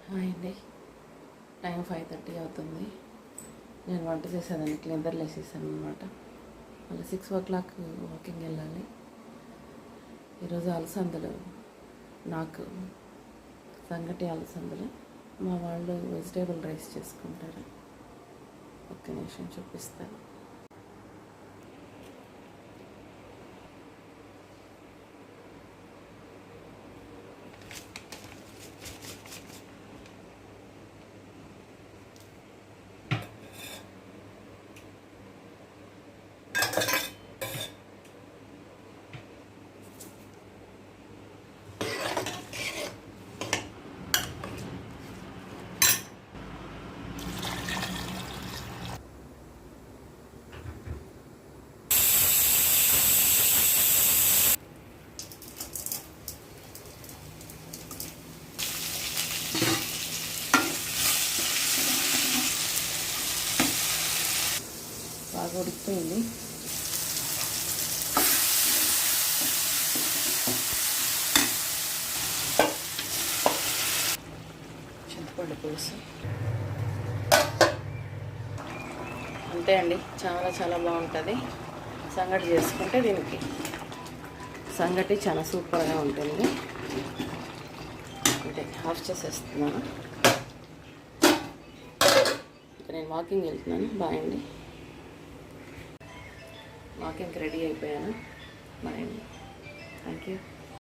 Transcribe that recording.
Hi అండి. Time 5:30 అవుతుంది. నేను వంట చేసేదానికి నిద్ర లేసేసాను అనమాట. మళ్ళీ 6 o'clock వాకింగ్ వెళ్ళాలి. ఈరోజు అలసందలు, నాకు సంగటి అలసందలు, మా వాళ్ళు వెజిటేబుల్ రైస్ చేసుకుంటారు. ఒక్క నిమిషం చూపిస్తాను. బాగా ఉడికిపోయింది. చింతపండు పులుసు అంతే అండి. చాలా చాలా బాగుంటుంది. సంగటి చేసుకుంటే దీనికి సంగటి చాలా సూపర్గా ఉంటుంది. అంటే ఆఫ్ చేసేస్తున్నాను. నేను వాకింగ్ వెళ్తున్నాను. బాయ్ అండి. వాకింగ్కి రెడీ అయిపోయాను. బాయ్ అండి. Thank you.